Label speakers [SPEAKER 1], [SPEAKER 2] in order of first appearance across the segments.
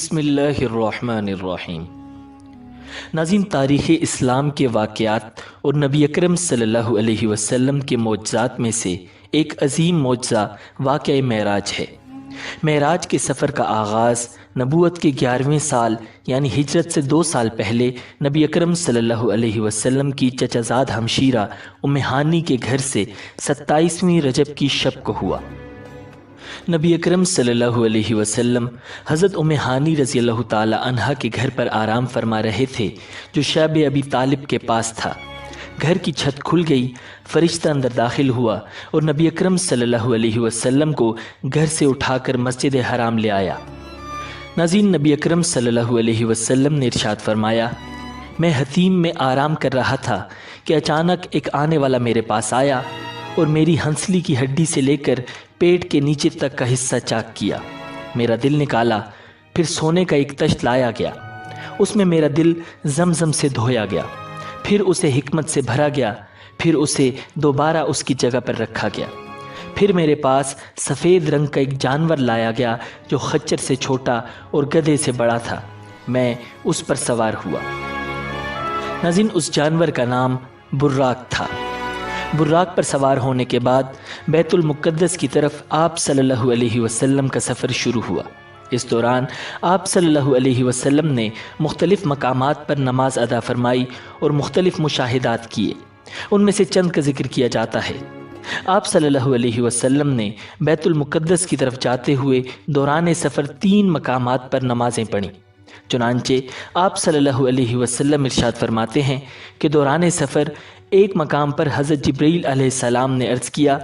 [SPEAKER 1] بسم اللہ الرحمن الرحیم۔ ناظرین، تاریخ اسلام کے واقعات اور نبی اکرم صلی اللہ علیہ وسلم کے معجزات میں سے ایک عظیم معجزہ واقعہ معراج ہے۔ معراج کے سفر کا آغاز نبوت کے 11ویں سال یعنی ہجرت سے 2 سال پہلے نبی اکرم صلی اللہ علیہ وسلم کی چچا زاد ہمشیرہ ام ہانی کے گھر سے 27ویں رجب کی شب کو ہوا۔ نبی اکرم صلی اللہ علیہ وسلم حضرت ام ہانی رضی اللہ تعالی عنہا کے گھر پر آرام فرما رہے تھے جو شعب ابی طالب کے پاس تھا۔ گھر کی چھت کھل گئی، فرشتہ اندر داخل ہوا اور نبی اکرم صلی اللہ علیہ وسلم کو گھر سے اٹھا کر مسجد حرام لے آیا۔ ناظرین، نبی اکرم صلی اللہ علیہ وسلم نے ارشاد فرمایا، میں حتیم میں آرام کر رہا تھا کہ اچانک ایک آنے والا میرے پاس آیا اور میری ہنسلی کی ہڈی سے لے کر پیٹ کے نیچے تک کا حصہ چاک کیا۔ میرا دل نکالا، پھر سونے کا ایک تشت لایا گیا، اس میں میرا دل زمزم سے دھویا گیا، پھر اسے حکمت سے بھرا گیا، پھر اسے دوبارہ اس کی جگہ پر رکھا گیا۔ پھر میرے پاس سفید رنگ کا ایک جانور لایا گیا جو خچر سے چھوٹا اور گدھے سے بڑا تھا۔ میں اس پر سوار ہوا۔ ناظرین، اس جانور کا نام براق تھا۔ براق پر سوار ہونے کے بعد بیت المقدس کی طرف آپ صلی اللہ علیہ وسلم کا سفر شروع ہوا۔ اس دوران آپ صلی اللہ علیہ وسلم نے مختلف مقامات پر نماز ادا فرمائی اور مختلف مشاہدات کیے۔ ان میں سے چند کا ذکر کیا جاتا ہے۔ آپ صلی اللہ علیہ وسلم نے بیت المقدس کی طرف جاتے ہوئے دوران سفر 3 مقامات پر نمازیں پڑھیں۔ چنانچہ آپ صلی اللہ علیہ وسلم ارشاد فرماتے ہیں کہ دوران سفر ایک مقام پر حضرت جبرائیل علیہ السلام نے عرض کیا،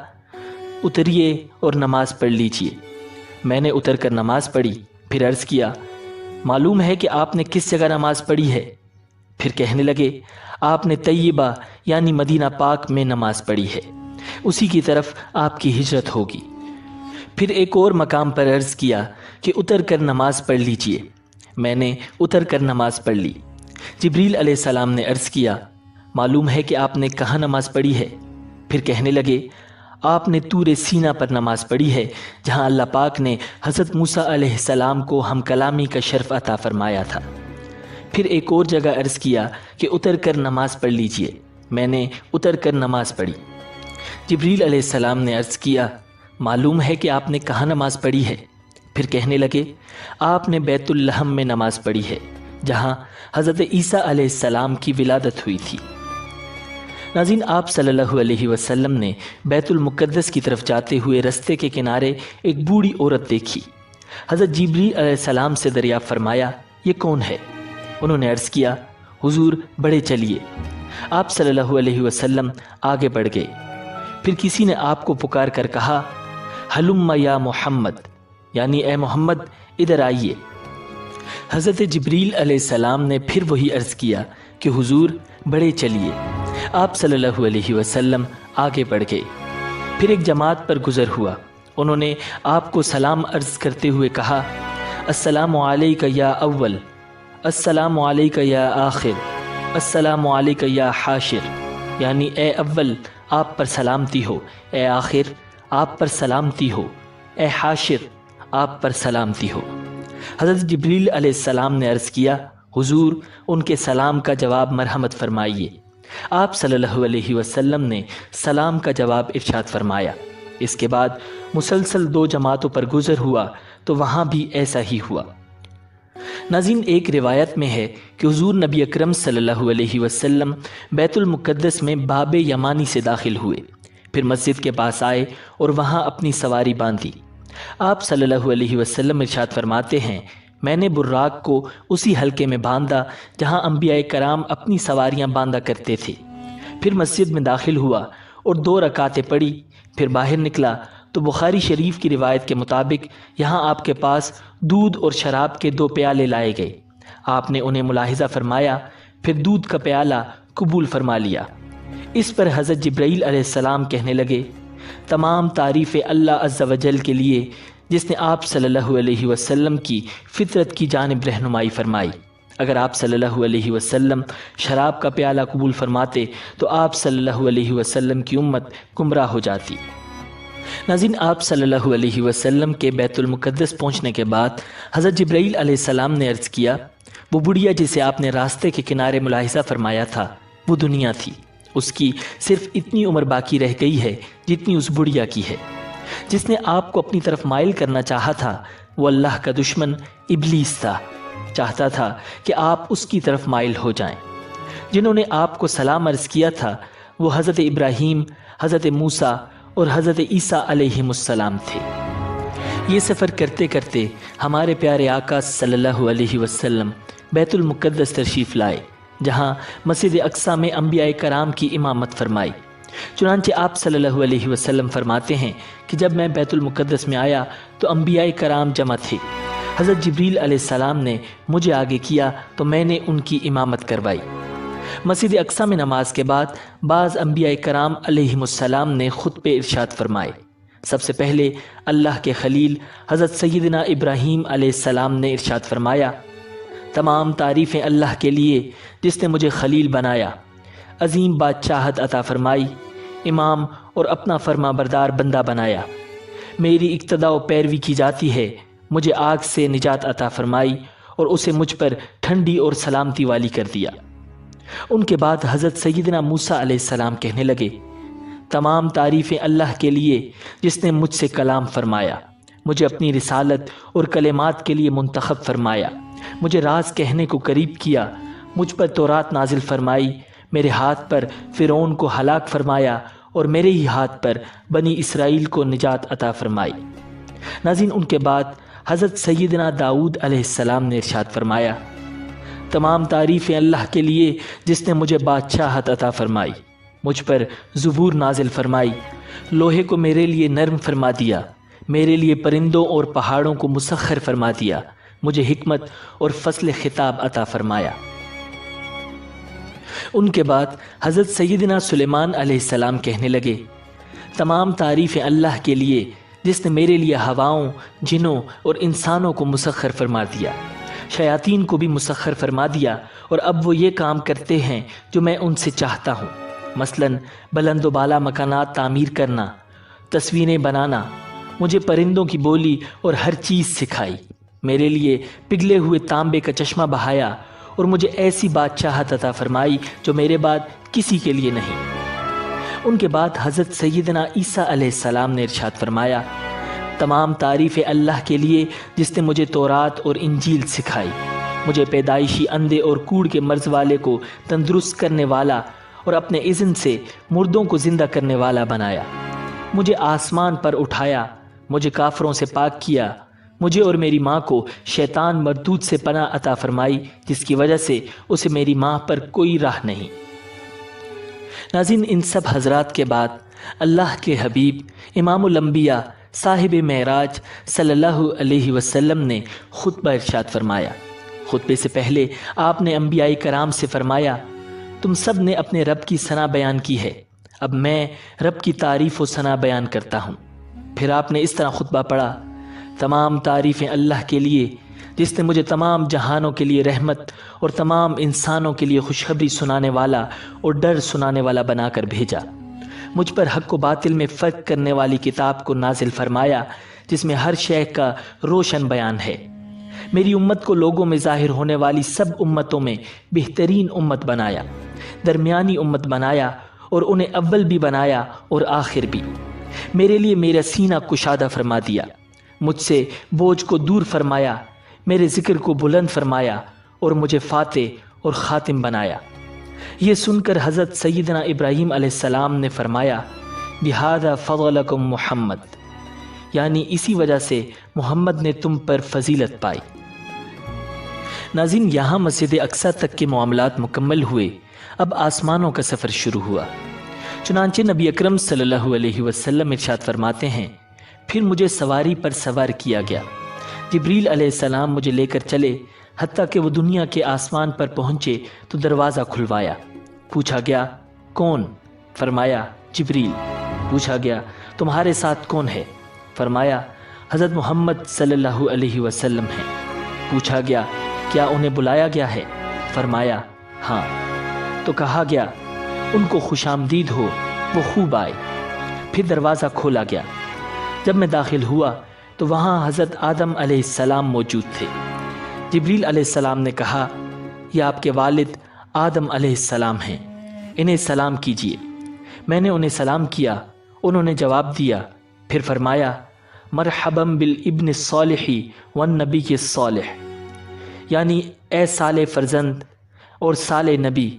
[SPEAKER 1] اتریے اور نماز پڑھ لیجئے۔ میں نے اتر کر نماز پڑھی، پھر عرض کیا، معلوم ہے کہ آپ نے کس جگہ نماز پڑھی ہے؟ پھر کہنے لگے، آپ نے طیبہ یعنی مدینہ پاک میں نماز پڑھی ہے، اسی کی طرف آپ کی ہجرت ہوگی۔ پھر ایک اور مقام پر عرض کیا کہ اتر کر نماز پڑھ لیجئے۔ میں نے اتر کر نماز پڑھ لی۔ جبریل علیہ السلام نے عرض کیا، معلوم ہے کہ آپ نے کہاں نماز پڑھی ہے؟ پھر کہنے لگے، آپ نے طور سینہ پر نماز پڑھی ہے جہاں اللہ پاک نے حضرت موسیٰ علیہ السلام کو ہم کلامی کا شرف عطا فرمایا تھا۔ پھر ایک اور جگہ عرض کیا کہ اتر کر نماز پڑھ لیجئے۔ میں نے اتر کر نماز پڑھی۔ جبریل علیہ السلام نے عرض کیا، معلوم ہے کہ آپ نے کہاں نماز پڑھی ہے؟ پھر کہنے لگے، آپ نے بیت اللحم میں نماز پڑھی ہے جہاں حضرت عیسیٰ علیہ السلام کی ولادت ہوئی تھی۔ ناظرین، آپ صلی اللہ علیہ وسلم نے بیت المقدس کی طرف جاتے ہوئے رستے کے کنارے ایک بوڑھی عورت دیکھی۔ حضرت جبریل علیہ السلام سے دریافت فرمایا، یہ کون ہے؟ انہوں نے عرض کیا، حضور بڑھے چلیے۔ آپ صلی اللہ علیہ وسلم آگے بڑھ گئے۔ پھر کسی نے آپ کو پکار کر کہا، ہلم یا محمد، یعنی اے محمد ادھر آئیے۔ حضرت جبریل علیہ السلام نے پھر وہی عرض کیا کہ حضور بڑھے چلیے۔ آپ صلی اللہ علیہ وسلم آگے بڑھ گئے۔ پھر ایک جماعت پر گزر ہوا۔ انہوں نے آپ کو سلام عرض کرتے ہوئے کہا، السلام علیک یا اول، السلام علیک یا آخر، السلام علیک یا حاشر، یعنی اے اول آپ پر سلامتی ہو، اے آخر آپ پر سلامتی ہو، اے حاشر آپ پر سلامتی ہو۔ حضرت جبریل علیہ السلام نے عرض کیا، حضور ان کے سلام کا جواب مرحمت فرمائیے۔ آپ صلی اللہ علیہ وسلم نے سلام کا جواب ارشاد فرمایا۔ اس کے بعد مسلسل 2 جماعتوں پر گزر ہوا تو وہاں بھی ایسا ہی ہوا۔ ناظرین، ایک روایت میں ہے کہ حضور نبی اکرم صلی اللہ علیہ وسلم بیت المقدس میں باب یمانی سے داخل ہوئے، پھر مسجد کے پاس آئے اور وہاں اپنی سواری باندھی۔ آپ صلی اللہ علیہ وسلم ارشاد فرماتے ہیں، میں نے براق کو اسی حلقے میں باندھا جہاں انبیاء کرام اپنی سواریاں باندھا کرتے تھے۔ پھر مسجد میں داخل ہوا اور 2 رکعتیں پڑھی، پھر باہر نکلا تو بخاری شریف کی روایت کے مطابق یہاں آپ کے پاس دودھ اور شراب کے 2 پیالے لائے گئے۔ آپ نے انہیں ملاحظہ فرمایا، پھر دودھ کا پیالہ قبول فرما لیا۔ اس پر حضرت جبرائیل علیہ السلام کہنے لگے، تمام تعریف اللہ عز و جل کے لیے جس نے آپ صلی اللہ علیہ وسلم کی فطرت کی جانب رہنمائی فرمائی۔ اگر آپ صلی اللہ علیہ وسلم شراب کا پیالہ قبول فرماتے تو آپ صلی اللہ علیہ وسلم کی امت گمراہ ہو جاتی۔ ناظرین، آپ صلی اللہ علیہ وسلم کے بیت المقدس پہنچنے کے بعد حضرت جبرائیل علیہ السلام نے عرض کیا، وہ بڑھیا جسے آپ نے راستے کے کنارے ملاحظہ فرمایا تھا وہ دنیا تھی، اس کی صرف اتنی عمر باقی رہ گئی ہے جتنی اس بڑھیا کی ہے۔ جس نے آپ کو اپنی طرف مائل کرنا چاہا تھا وہ اللہ کا دشمن ابلیس تھا، چاہتا تھا کہ آپ اس کی طرف مائل ہو جائیں۔ جنہوں نے آپ کو سلام عرض کیا تھا وہ حضرت ابراہیم، حضرت موسیٰ اور حضرت عیسیٰ علیہ السلام تھے۔ یہ سفر کرتے کرتے ہمارے پیارے آقا صلی اللہ علیہ وسلم بیت المقدس تشریف لائے، جہاں مسجد اقصیٰ میں انبیاء کرام کی امامت فرمائی۔ چنانچہ آپ صلی اللہ علیہ وسلم فرماتے ہیں کہ جب میں بیت المقدس میں آیا تو انبیاء کرام جمع تھے۔ حضرت جبریل علیہ السلام نے مجھے آگے کیا تو میں نے ان کی امامت کروائی۔ مسجد اقصیٰ میں نماز کے بعد بعض انبیاء کرام علیہم السلام نے خطبے ارشاد فرمائے۔ سب سے پہلے اللہ کے خلیل حضرت سیدنا ابراہیم علیہ السلام نے ارشاد فرمایا، تمام تعریفیں اللہ کے لیے جس نے مجھے خلیل بنایا، عظیم بادشاہت عطا فرمائی، امام اور اپنا فرما بردار بندہ بنایا، میری اقتداء و پیروی کی جاتی ہے، مجھے آگ سے نجات عطا فرمائی اور اسے مجھ پر ٹھنڈی اور سلامتی والی کر دیا۔ ان کے بعد حضرت سیدنا موسیٰ علیہ السلام کہنے لگے، تمام تعریفیں اللہ کے لیے جس نے مجھ سے کلام فرمایا، مجھے اپنی رسالت اور کلمات کے لیے منتخب فرمایا، مجھے راز کہنے کو قریب کیا، مجھ پر تورات نازل فرمائی، میرے ہاتھ پر فرعون کو ہلاک فرمایا اور میرے ہی ہاتھ پر بنی اسرائیل کو نجات عطا فرمائی۔ ناظرین، ان کے بعد حضرت سیدنا داؤد علیہ السلام نے ارشاد فرمایا، تمام تعریفیں اللہ کے لیے جس نے مجھے بادشاہت عطا فرمائی، مجھ پر زبور نازل فرمائی، لوہے کو میرے لیے نرم فرما دیا، میرے لیے پرندوں اور پہاڑوں کو مسخر فرما دیا، مجھے حکمت اور فصل خطاب عطا فرمایا۔ ان کے بعد حضرت سیدنا سلیمان علیہ السلام کہنے لگے، تمام تعریفیں اللہ کے لیے جس نے میرے لیے ہواؤں، جنوں اور انسانوں کو مسخر فرما دیا، شیاطین کو بھی مسخر فرما دیا، اور اب وہ یہ کام کرتے ہیں جو میں ان سے چاہتا ہوں، مثلاً بلند و بالا مکانات تعمیر کرنا، تصویریں بنانا، مجھے پرندوں کی بولی اور ہر چیز سکھائی، میرے لیے پگھلے ہوئے تانبے کا چشمہ بہایا اور مجھے ایسی بادشاہت عطا فرمائی جو میرے بعد کسی کے لیے نہیں۔ ان کے بعد حضرت سیدنا عیسیٰ علیہ السلام نے ارشاد فرمایا، تمام تعریفیں اللہ کے لیے جس نے مجھے تورات اور انجیل سکھائی، مجھے پیدائشی اندھے اور کوڑ کے مرض والے کو تندرست کرنے والا اور اپنے اذن سے مردوں کو زندہ کرنے والا بنایا، مجھے آسمان پر اٹھایا، مجھے کافروں سے پاک کیا، مجھے اور میری ماں کو شیطان مردود سے پناہ عطا فرمائی جس کی وجہ سے اسے میری ماں پر کوئی راہ نہیں۔ ناظرین، ان سب حضرات کے بعد اللہ کے حبیب امام الانبیاء صاحب معراج صلی اللہ علیہ وسلم نے خطبہ ارشاد فرمایا۔ خطبے سے پہلے آپ نے انبیاء کرام سے فرمایا، تم سب نے اپنے رب کی ثنا بیان کی ہے، اب میں رب کی تعریف و ثنا بیان کرتا ہوں۔ پھر آپ نے اس طرح خطبہ پڑھا، تمام تعریفیں اللہ کے لیے جس نے مجھے تمام جہانوں کے لیے رحمت اور تمام انسانوں کے لیے خوشخبری سنانے والا اور ڈر سنانے والا بنا کر بھیجا، مجھ پر حق و باطل میں فرق کرنے والی کتاب کو نازل فرمایا جس میں ہر شے کا روشن بیان ہے، میری امت کو لوگوں میں ظاہر ہونے والی سب امتوں میں بہترین امت بنایا، درمیانی امت بنایا اور انہیں اول بھی بنایا اور آخر بھی، میرے لیے میرا سینہ کشادہ فرما دیا، مجھ سے بوجھ کو دور فرمایا، میرے ذکر کو بلند فرمایا اور مجھے فاتح اور خاتم بنایا۔ یہ سن کر حضرت سیدنا ابراہیم علیہ السلام نے فرمایا، بِهَذَا فَضَلَكُمْ محمد، یعنی اسی وجہ سے محمد نے تم پر فضیلت پائی۔ ناظرین، یہاں مسجد اقصیٰ تک کے معاملات مکمل ہوئے، اب آسمانوں کا سفر شروع ہوا۔ چنانچہ نبی اکرم صلی اللہ علیہ وسلم ارشاد فرماتے ہیں، پھر مجھے سواری پر سوار کیا گیا، جبریل علیہ السلام مجھے لے کر چلے، حتیٰ کہ وہ دنیا کے آسمان پر پہنچے تو دروازہ کھلوایا، پوچھا گیا کون؟ فرمایا جبریل۔ پوچھا گیا تمہارے ساتھ کون ہے؟ فرمایا حضرت محمد صلی اللہ علیہ وسلم ہیں۔ پوچھا گیا کیا انہیں بلایا گیا ہے؟ فرمایا ہاں۔ تو کہا گیا، ان کو خوش آمدید ہو، وہ خوب آئے۔ پھر دروازہ کھولا گیا، جب میں داخل ہوا تو وہاں حضرت آدم علیہ السلام موجود تھے۔ جبریل علیہ السلام نے کہا، یہ آپ کے والد آدم علیہ السلام ہیں، انہیں سلام کیجیے۔ میں نے انہیں سلام کیا، انہوں نے جواب دیا، پھر فرمایا، مرحبا بالابن الصالح والنبی الصالح، یعنی اے صالح فرزند اور صالح نبی،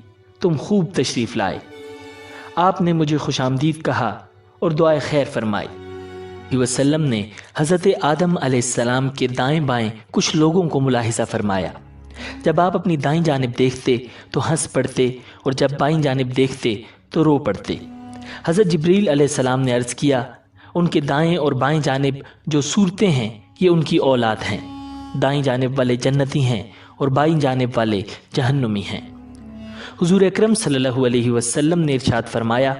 [SPEAKER 1] تم خوب تشریف لائے۔ آپ نے مجھے خوش آمدید کہا اور دعائے خیر فرمائی۔ وسلم نے حضرت آدم علیہ السلام کے دائیں بائیں کچھ لوگوں کو ملاحظہ فرمایا۔ جب آپ اپنی دائیں جانب دیکھتے تو ہنس پڑتے اور جب بائیں جانب دیکھتے تو رو پڑتے۔ حضرت جبریل علیہ السلام نے عرض کیا، ان کے دائیں اور بائیں جانب جو صورتیں ہیں یہ ان کی اولاد ہیں، دائیں جانب والے جنتی ہیں اور بائیں جانب والے جہنمی ہیں۔ حضور اکرم صلی اللہ علیہ وسلم نے ارشاد فرمایا،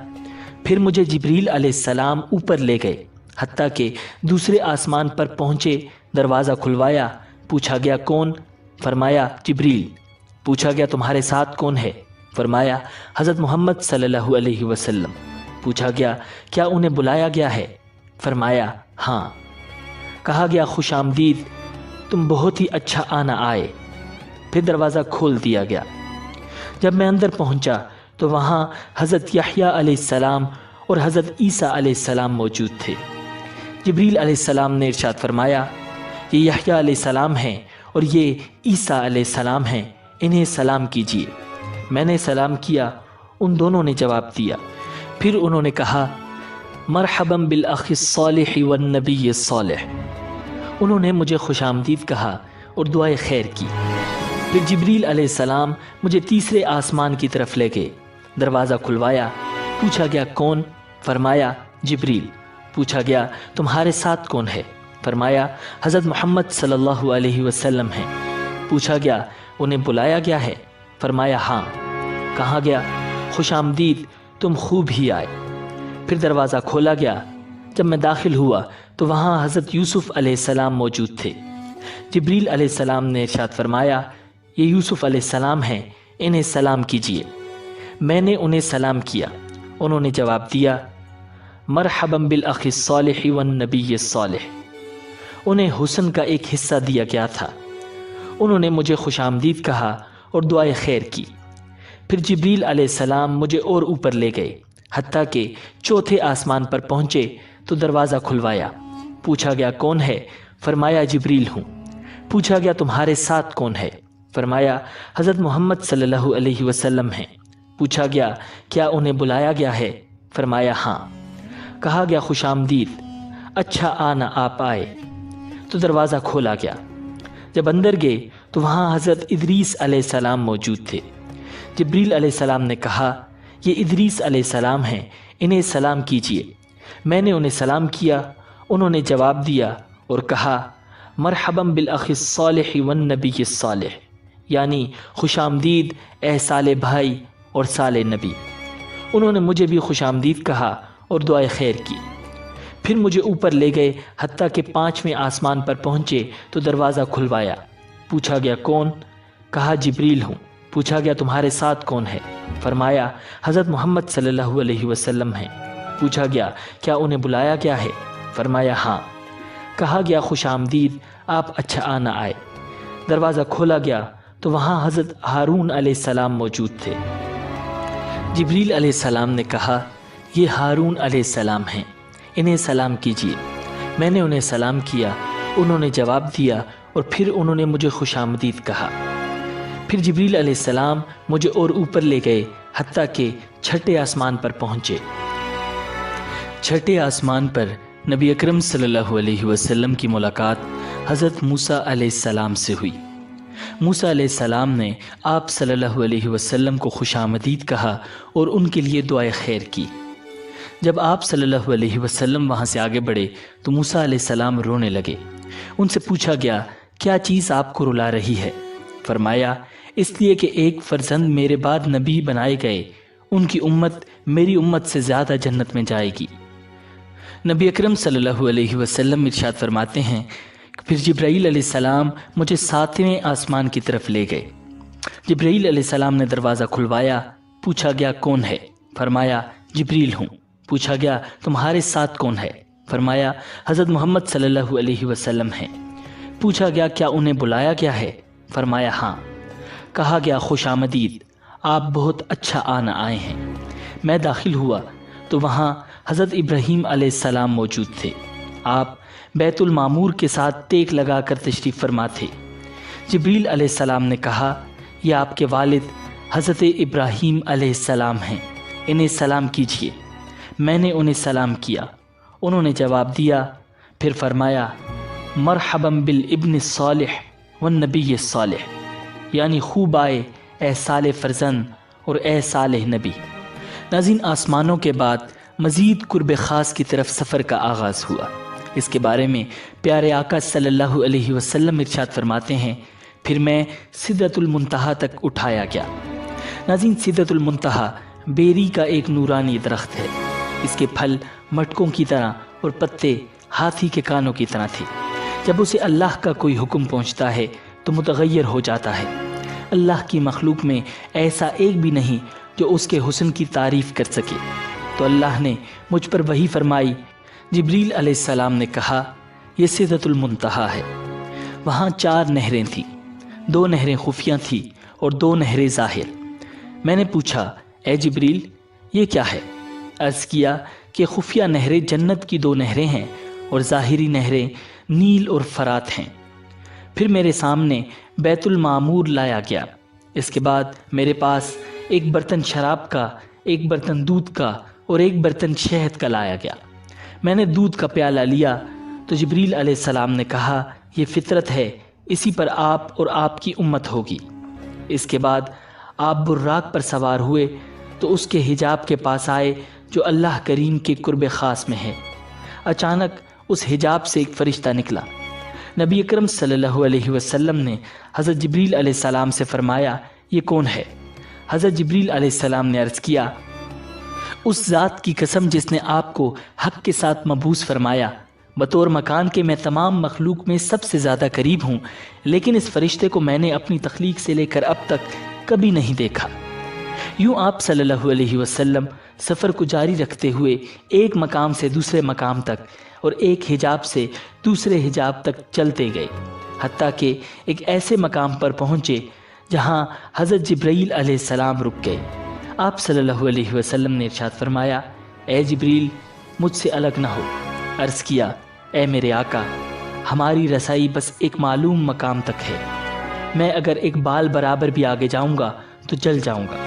[SPEAKER 1] پھر مجھے جبریل علیہ السلام اوپر لے گئے، حتیٰ کہ دوسرے آسمان پر پہنچے، دروازہ کھلوایا، پوچھا گیا کون؟ فرمایا جبریل۔ پوچھا گیا تمہارے ساتھ کون ہے؟ فرمایا حضرت محمد صلی اللہ علیہ وسلم۔ پوچھا گیا کیا انہیں بلایا گیا ہے؟ فرمایا ہاں۔ کہا گیا خوش آمدید، تم بہت ہی اچھا آنا آئے۔ پھر دروازہ کھول دیا گیا۔ جب میں اندر پہنچا تو وہاں حضرت یحییٰ علیہ السلام اور حضرت عیسیٰ علیہ السلام موجود تھے۔ جبریل علیہ السلام نے ارشاد فرمایا، یہ یحییٰ علیہ السلام ہیں اور یہ عیسیٰ علیہ السلام ہیں، انہیں سلام کیجیے۔ میں نے سلام کیا، ان دونوں نے جواب دیا۔ پھر انہوں نے کہا، مرحبا بالاخ الصالح والنبی الصالح۔ انہوں نے مجھے خوش آمدید کہا اور دعائے خیر کی۔ پھر جبریل علیہ السلام مجھے تیسرے آسمان کی طرف لے گئے، دروازہ کھلوایا، پوچھا گیا کون؟ فرمایا جبریل۔ پوچھا گیا تمہارے ساتھ کون ہے؟ فرمایا حضرت محمد صلی اللہ علیہ وسلم ہیں۔ پوچھا گیا انہیں بلایا گیا ہے؟ فرمایا ہاں۔ کہا گیا خوش آمدید، تم خوب ہی آئے۔ پھر دروازہ کھولا گیا۔ جب میں داخل ہوا تو وہاں حضرت یوسف علیہ السلام موجود تھے۔ جبریل علیہ السلام نے ارشاد فرمایا، یہ یوسف علیہ السلام ہیں، انہیں سلام کیجیے۔ میں نے انہیں سلام کیا، انہوں نے جواب دیا، مرحبا بالاخ الصالح والنبی الصالح۔ انہیں حسن کا ایک حصہ دیا گیا تھا۔ انہوں نے مجھے خوش آمدید کہا اور دعائے خیر کی۔ پھر جبریل علیہ السلام مجھے اور اوپر لے گئے، حتیٰ کہ چوتھے آسمان پر پہنچے تو دروازہ کھلوایا۔ پوچھا گیا کون ہے؟ فرمایا جبریل ہوں۔ پوچھا گیا تمہارے ساتھ کون ہے؟ فرمایا حضرت محمد صلی اللہ علیہ وسلم ہیں۔ پوچھا گیا کیا انہیں بلایا گیا ہے؟ فرمایا ہاں۔ کہا گیا خوش آمدید، اچھا آنا آپ آئے۔ تو دروازہ کھولا گیا۔ جب اندر گئے تو وہاں حضرت ادریس علیہ السلام موجود تھے۔ جبریل علیہ السلام نے کہا، یہ ادریس علیہ السلام ہیں، انہیں سلام کیجیے۔ میں نے انہیں سلام کیا، انہوں نے جواب دیا اور کہا، مرحبا بالاخ الصالح والنبی الصالح، یعنی خوش آمدید اے صالح بھائی اور صالح نبی۔ انہوں نے مجھے بھی خوش آمدید کہا اور دعائے خیر کی۔ پھر مجھے اوپر لے گئے، حتیٰ کہ 5ویں آسمان پر پہنچے تو دروازہ کھلوایا۔ پوچھا گیا کون؟ کہا جبریل ہوں۔ پوچھا گیا تمہارے ساتھ کون ہے؟ فرمایا حضرت محمد صلی اللہ علیہ وسلم ہیں۔ پوچھا گیا کیا انہیں بلایا گیا ہے؟ فرمایا ہاں۔ کہا گیا خوش آمدید، آپ اچھا آنا آئے۔ دروازہ کھولا گیا تو وہاں حضرت ہارون علیہ السلام موجود تھے۔ جبریل علیہ السلام نے کہا، یہ ہارون علیہ السلام ہیں، انہیں سلام کیجیے۔ میں نے انہیں سلام کیا، انہوں نے جواب دیا اور پھر انہوں نے مجھے خوش آمدید کہا۔ پھر جبریل علیہ السلام مجھے اور اوپر لے گئے، حتیٰ کہ 6 آسمان پر پہنچے۔ 6 آسمان پر نبی اکرم صلی اللہ علیہ وسلم کی ملاقات حضرت موسیٰ علیہ السلام سے ہوئی۔ موسیٰ علیہ السلام نے آپ صلی اللہ علیہ وسلم کو خوش آمدید کہا اور ان کے لیے دعائے خیر کی۔ جب آپ صلی اللہ علیہ وسلم وہاں سے آگے بڑھے تو موسیٰ علیہ السلام رونے لگے۔ ان سے پوچھا گیا کیا چیز آپ کو رلا رہی ہے؟ فرمایا اس لیے کہ ایک فرزند میرے بعد نبی بنائے گئے، ان کی امت میری امت سے زیادہ جنت میں جائے گی۔ نبی اکرم صلی اللہ علیہ وسلم ارشاد فرماتے ہیں، پھر جبرائیل علیہ السلام مجھے 7ویں آسمان کی طرف لے گئے۔ جبرائیل علیہ السلام نے دروازہ کھلوایا، پوچھا گیا کون ہے؟ فرمایا جبریل ہوں۔ پوچھا گیا تمہارے ساتھ کون ہے؟ فرمایا حضرت محمد صلی اللہ علیہ وسلم ہیں۔ پوچھا گیا کیا انہیں بلایا گیا ہے؟ فرمایا ہاں۔ کہا گیا خوش آمدید، آپ بہت اچھا آنا آئے ہیں۔ میں داخل ہوا تو وہاں حضرت ابراہیم علیہ السلام موجود تھے۔ آپ بیت المعمور کے ساتھ ٹیک لگا کر تشریف فرما تھے۔ جبریل علیہ السلام نے کہا یہ آپ کے والد حضرت ابراہیم علیہ السلام ہیں، انہیں سلام کیجیے۔ میں نے انہیں سلام کیا، انہوں نے جواب دیا۔ پھر فرمایا مرحبا بالابن الصالح والنبی الصالح، یعنی خوب آئے اے صالح فرزند اور اے صالح نبی۔ ناظرین، آسمانوں کے بعد مزید قرب خاص کی طرف سفر کا آغاز ہوا۔ اس کے بارے میں پیارے آقا صلی اللہ علیہ وسلم ارشاد فرماتے ہیں پھر میں سدرۃ المنتہا تک اٹھایا گیا۔ ناظرین، سدرۃ المنتہا بیری کا ایک نورانی درخت ہے۔ اس کے پھل مٹکوں کی طرح اور پتے ہاتھی کے کانوں کی طرح تھے۔ جب اسے اللہ کا کوئی حکم پہنچتا ہے تو متغیر ہو جاتا ہے۔ اللہ کی مخلوق میں ایسا ایک بھی نہیں جو اس کے حسن کی تعریف کر سکے۔ تو اللہ نے مجھ پر وحی فرمائی۔ جبریل علیہ السلام نے کہا یہ سدرۃ المنتہا ہے۔ وہاں 4 نہریں تھیں، 2 نہریں خفیہ تھیں اور 2 نہریں ظاہر۔ میں نے پوچھا اے جبریل یہ کیا ہے؟ عرض کیا کہ خفیہ نہریں جنت کی 2 نہریں ہیں اور ظاہری نہریں نیل اور فرات ہیں۔ پھر میرے سامنے بیت المعمور لایا گیا۔ اس کے بعد میرے پاس ایک برتن شراب کا، ایک برتن دودھ کا اور ایک برتن شہد کا لایا گیا۔ میں نے دودھ کا پیالہ لیا تو جبریل علیہ السلام نے کہا یہ فطرت ہے، اسی پر آپ اور آپ کی امت ہوگی۔ اس کے بعد آپ براق پر سوار ہوئے تو اس کے حجاب کے پاس آئے جو اللہ کریم کے قرب خاص میں ہے۔ اچانک اس حجاب سے ایک فرشتہ نکلا۔ نبی اکرم صلی اللہ علیہ وسلم نے حضرت جبریل علیہ السلام سے فرمایا یہ کون ہے؟ حضرت جبریل علیہ السلام نے عرض کیا اس ذات کی قسم جس نے آپ کو حق کے ساتھ مبعوث فرمایا، بطور مکان کے میں تمام مخلوق میں سب سے زیادہ قریب ہوں، لیکن اس فرشتے کو میں نے اپنی تخلیق سے لے کر اب تک کبھی نہیں دیکھا۔ یوں آپ صلی اللہ علیہ وسلم سفر کو جاری رکھتے ہوئے ایک مقام سے دوسرے مقام تک اور ایک حجاب سے دوسرے حجاب تک چلتے گئے، حتیٰ کہ ایک ایسے مقام پر پہنچے جہاں حضرت جبرائیل علیہ السلام رک گئے۔ آپ صلی اللہ علیہ وسلم نے ارشاد فرمایا اے جبریل مجھ سے الگ نہ ہو۔ عرض کیا اے میرے آقا ہماری رسائی بس ایک معلوم مقام تک ہے، میں اگر ایک بال برابر بھی آگے جاؤں گا تو جل جاؤں گا۔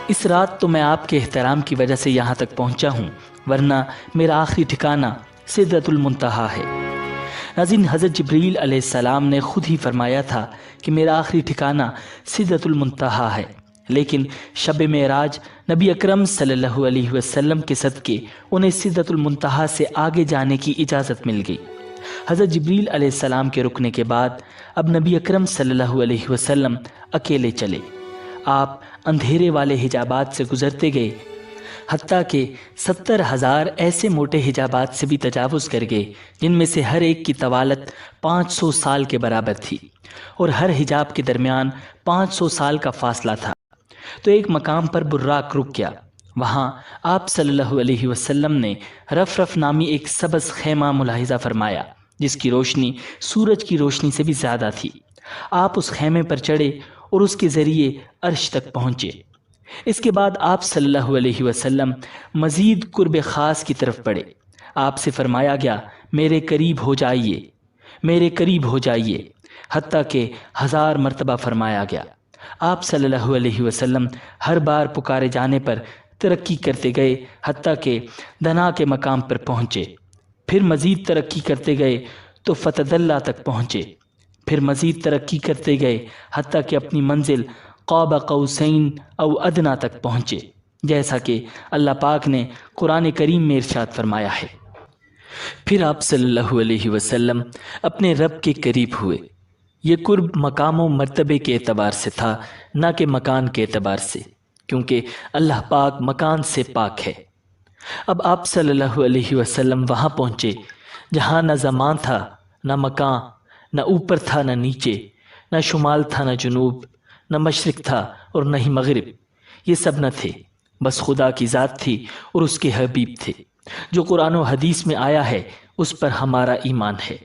[SPEAKER 1] اس رات تو میں آپ کے احترام کی وجہ سے یہاں تک پہنچا ہوں، ورنہ میرا آخری ٹھکانہ سدرۃ المنتہا ہے۔ ناظرین، حضرت جبریل علیہ السلام نے خود ہی فرمایا تھا کہ میرا آخری ٹھکانہ سدرۃ المنتہا ہے، لیکن شب معراج نبی اکرم صلی اللہ علیہ وسلم کے صدقے انہیں سدرۃ المنتہا سے آگے جانے کی اجازت مل گئی۔ حضرت جبریل علیہ السلام کے رکنے کے بعد اب نبی اکرم صلی اللہ علیہ وسلم اکیلے چلے۔ آپ اندھیرے والے حجابات سے گزرتے گئے، حتیٰ کہ 70,000 ایسے موٹے حجابات سے بھی تجاوز کر گئے جن میں سے ہر ایک کی طوالت 500 سال کے برابر تھی اور ہر حجاب کے درمیان 500 سال کا فاصلہ تھا۔ تو ایک مقام پر براق رک گیا۔ وہاں آپ صلی اللہ علیہ وسلم نے رف رف نامی ایک سبز خیمہ ملاحظہ فرمایا جس کی روشنی سورج کی روشنی سے بھی زیادہ تھی۔ آپ اس خیمے پر چڑھے اور اس کے ذریعے عرش تک پہنچے۔ اس کے بعد آپ صلی اللہ علیہ وسلم مزید قرب خاص کی طرف بڑھے۔ آپ سے فرمایا گیا میرے قریب ہو جائیے، میرے قریب ہو جائیے، حتیٰ کہ 1000 مرتبہ فرمایا گیا۔ آپ صلی اللہ علیہ وسلم ہر بار پکارے جانے پر ترقی کرتے گئے حتیٰ کہ دنا کے مقام پر پہنچے، پھر مزید ترقی کرتے گئے تو فتح اللہ تک پہنچے، پھر مزید ترقی کرتے گئے حتیٰ کہ اپنی منزل قاب قوسین او ادنا تک پہنچے، جیسا کہ اللہ پاک نے قرآن کریم میں ارشاد فرمایا ہے۔ پھر آپ صلی اللہ علیہ وسلم اپنے رب کے قریب ہوئے۔ یہ قرب مقام و مرتبے کے اعتبار سے تھا، نہ کہ مکان کے اعتبار سے، کیونکہ اللہ پاک مکان سے پاک ہے۔ اب آپ صلی اللہ علیہ وسلم وہاں پہنچے جہاں نہ زمان تھا، نہ مکان، نہ اوپر تھا نہ نیچے، نہ شمال تھا نہ جنوب، نہ مشرق تھا اور نہ ہی مغرب، یہ سب نہ تھے، بس خدا کی ذات تھی اور اس کے حبیب تھے۔ جو قرآن و حدیث میں آیا ہے اس پر ہمارا ایمان ہے۔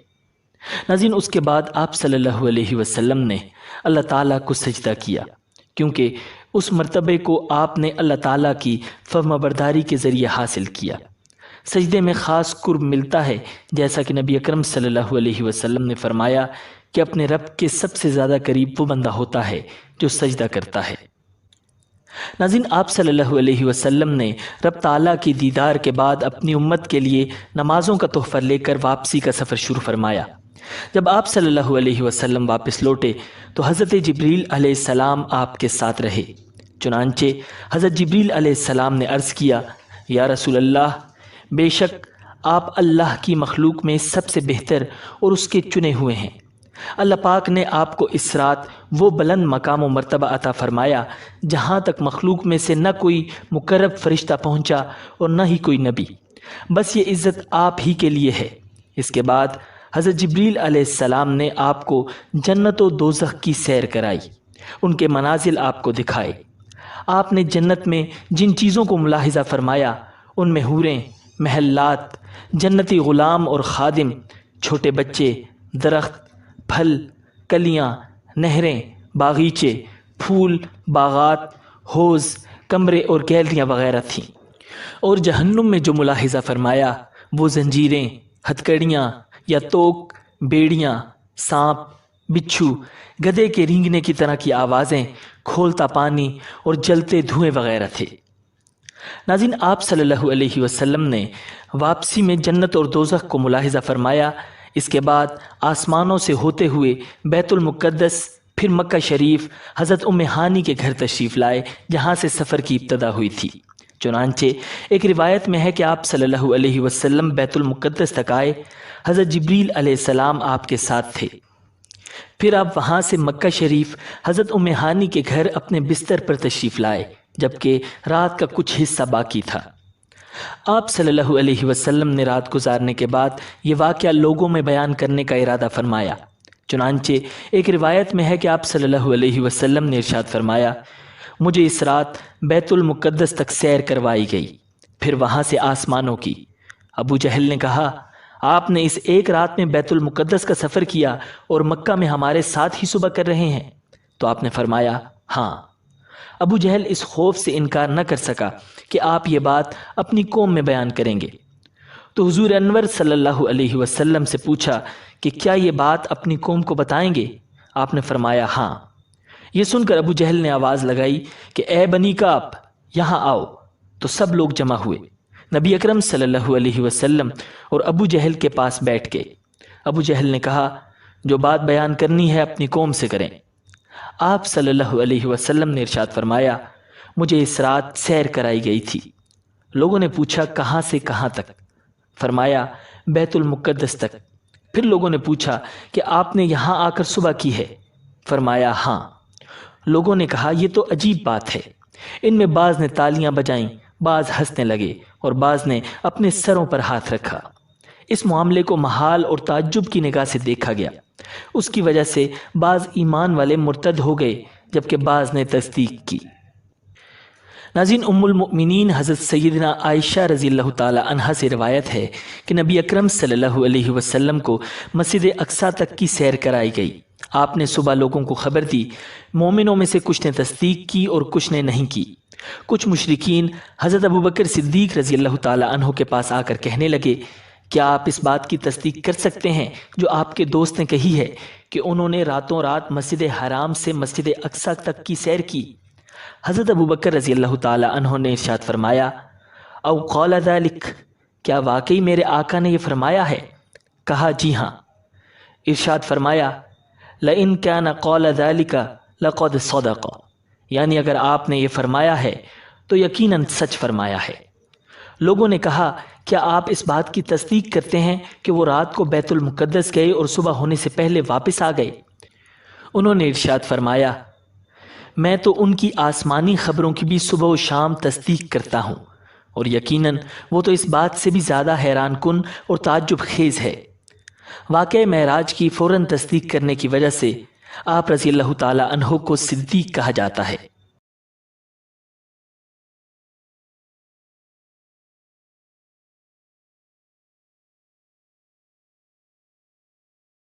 [SPEAKER 1] ناظرین، اس کے بعد آپ صلی اللہ علیہ وسلم نے اللہ تعالیٰ کو سجدہ کیا، کیونکہ اس مرتبے کو آپ نے اللہ تعالیٰ کی فرمانبرداری کے ذریعے حاصل کیا۔ سجدے میں خاص قرب ملتا ہے، جیسا کہ نبی اکرم صلی اللہ علیہ وسلم نے فرمایا کہ اپنے رب کے سب سے زیادہ قریب وہ بندہ ہوتا ہے جو سجدہ کرتا ہے۔ ناظرین، آپ صلی اللہ علیہ وسلم نے رب تعالیٰ کی دیدار کے بعد اپنی امت کے لیے نمازوں کا تحفہ لے کر واپسی کا سفر شروع فرمایا۔ جب آپ صلی اللہ علیہ وسلم واپس لوٹے تو حضرت جبریل علیہ السلام آپ کے ساتھ رہے۔ چنانچہ حضرت جبریل علیہ السلام نے عرض کیا، یا رسول اللہ، بے شک آپ اللہ کی مخلوق میں سب سے بہتر اور اس کے چنے ہوئے ہیں۔ اللہ پاک نے آپ کو اس رات وہ بلند مقام و مرتبہ عطا فرمایا جہاں تک مخلوق میں سے نہ کوئی مقرب فرشتہ پہنچا اور نہ ہی کوئی نبی، بس یہ عزت آپ ہی کے لیے ہے۔ اس کے بعد حضرت جبریل علیہ السلام نے آپ کو جنت و دوزخ کی سیر کرائی، ان کے منازل آپ کو دکھائے۔ آپ نے جنت میں جن چیزوں کو ملاحظہ فرمایا ان میں حوریں، محلات، جنتی غلام اور خادم، چھوٹے بچے، درخت، پھل، کلیاں، نہریں، باغیچے، پھول، باغات، حوض، کمرے اور گیلریاں وغیرہ تھیں۔ اور جہنم میں جو ملاحظہ فرمایا وہ زنجیریں، ہتھکڑیاں یا توک، بیڑیاں، سانپ، بچھو، گدھے کے رینگنے کی طرح کی آوازیں، کھولتا پانی اور جلتے دھوئیں وغیرہ تھے۔ ناظرین، آپ صلی اللہ علیہ وسلم نے واپسی میں جنت اور دوزخ کو ملاحظہ فرمایا۔ اس کے بعد آسمانوں سے ہوتے ہوئے بیت المقدس، پھر مکہ شریف، حضرت ام ہانی کے گھر تشریف لائے جہاں سے سفر کی ابتدا ہوئی تھی۔ چنانچہ ایک روایت میں ہے کہ آپ صلی اللہ علیہ وسلم بیت المقدس تک آئے، حضرت جبریل علیہ السلام آپ کے ساتھ تھے۔ پھر آپ وہاں سے مکہ شریف حضرت ام ہانی کے گھر اپنے بستر پر تشریف لائے، جبکہ رات کا کچھ حصہ باقی تھا۔ آپ صلی اللہ علیہ وسلم نے رات گزارنے کے بعد یہ واقعہ لوگوں میں بیان کرنے کا ارادہ فرمایا۔ چنانچہ ایک روایت میں ہے کہ آپ صلی اللہ علیہ وسلم نے ارشاد فرمایا، مجھے اس رات بیت المقدس تک سیر کروائی گئی، پھر وہاں سے آسمانوں کی۔ ابو جہل نے کہا، آپ نے اس ایک رات میں بیت المقدس کا سفر کیا اور مکہ میں ہمارے ساتھ ہی صبح کر رہے ہیں؟ تو آپ نے فرمایا، ہاں۔ ابو جہل اس خوف سے انکار نہ کر سکا کہ آپ یہ بات اپنی قوم میں بیان کریں گے، تو حضور انور صلی اللہ علیہ وسلم سے پوچھا کہ کیا یہ بات اپنی قوم کو بتائیں گے؟ آپ نے فرمایا، ہاں۔ یہ سن کر ابو جہل نے آواز لگائی کہ اے بنی کعب، یہاں آؤ، تو سب لوگ جمع ہوئے۔ نبی اکرم صلی اللہ علیہ وسلم اور ابو جہل کے پاس بیٹھ گئے۔ ابو جہل نے کہا، جو بات بیان کرنی ہے اپنی قوم سے کریں۔ آپ صلی اللہ علیہ وسلم نے ارشاد فرمایا، مجھے اس رات سیر کرائی گئی تھی۔ لوگوں نے پوچھا، کہاں سے کہاں تک؟ فرمایا، بیت المقدس تک۔ پھر لوگوں نے پوچھا کہ آپ نے یہاں آ کر صبح کی ہے؟ فرمایا، ہاں۔ لوگوں نے کہا، یہ تو عجیب بات ہے۔ ان میں بعض نے تالیاں بجائیں، بعض ہنسنے لگے اور بعض نے اپنے سروں پر ہاتھ رکھا۔ اس معاملے کو محال اور تعجب کی نگاہ سے دیکھا گیا۔ اس کی وجہ سے بعض ایمان والے مرتد ہو گئے، جبکہ بعض نے تصدیق کی۔ ناظرین، ام المؤمنین حضرت سیدنا عائشہ رضی اللہ تعالی عنہا سے روایت ہے کہ نبی اکرم صلی اللہ علیہ وسلم کو مسجد اقصیٰ تک کی سیر کرائی گئی۔ آپ نے صبح لوگوں کو خبر دی۔ مومنوں میں سے کچھ نے تصدیق کی اور کچھ نے نہیں کی۔ کچھ مشرکین حضرت ابوبکر صدیق رضی اللہ تعالی عنہ کے پاس آ کر کہنے لگے، کیا آپ اس بات کی تصدیق کر سکتے ہیں جو آپ کے دوست نے کہی ہے کہ انہوں نے راتوں رات مسجد حرام سے مسجد اقصیٰ تک کی سیر کی؟ حضرت ابوبکر رضی اللہ تعالی عنہ نے ارشاد فرمایا، او قال ذلک، کیا واقعی میرے آقا نے یہ فرمایا ہے؟ کہا، جی ہاں۔ ارشاد فرمایا، لئن کان قال ذلک لقد صدق، یعنی اگر آپ نے یہ فرمایا ہے تو یقیناً سچ فرمایا ہے۔ لوگوں نے کہا، کیا آپ اس بات کی تصدیق کرتے ہیں کہ وہ رات کو بیت المقدس گئے اور صبح ہونے سے پہلے واپس آ گئے؟ انہوں نے ارشاد فرمایا، میں تو ان کی آسمانی خبروں کی بھی صبح و شام تصدیق کرتا ہوں، اور یقیناً وہ تو اس بات سے بھی زیادہ حیران کن اور تعجب خیز ہے۔ واقعہ معراج کی فوراً تصدیق کرنے کی وجہ سے آپ رضی اللہ تعالی عنہ کو صدیق کہا جاتا ہے۔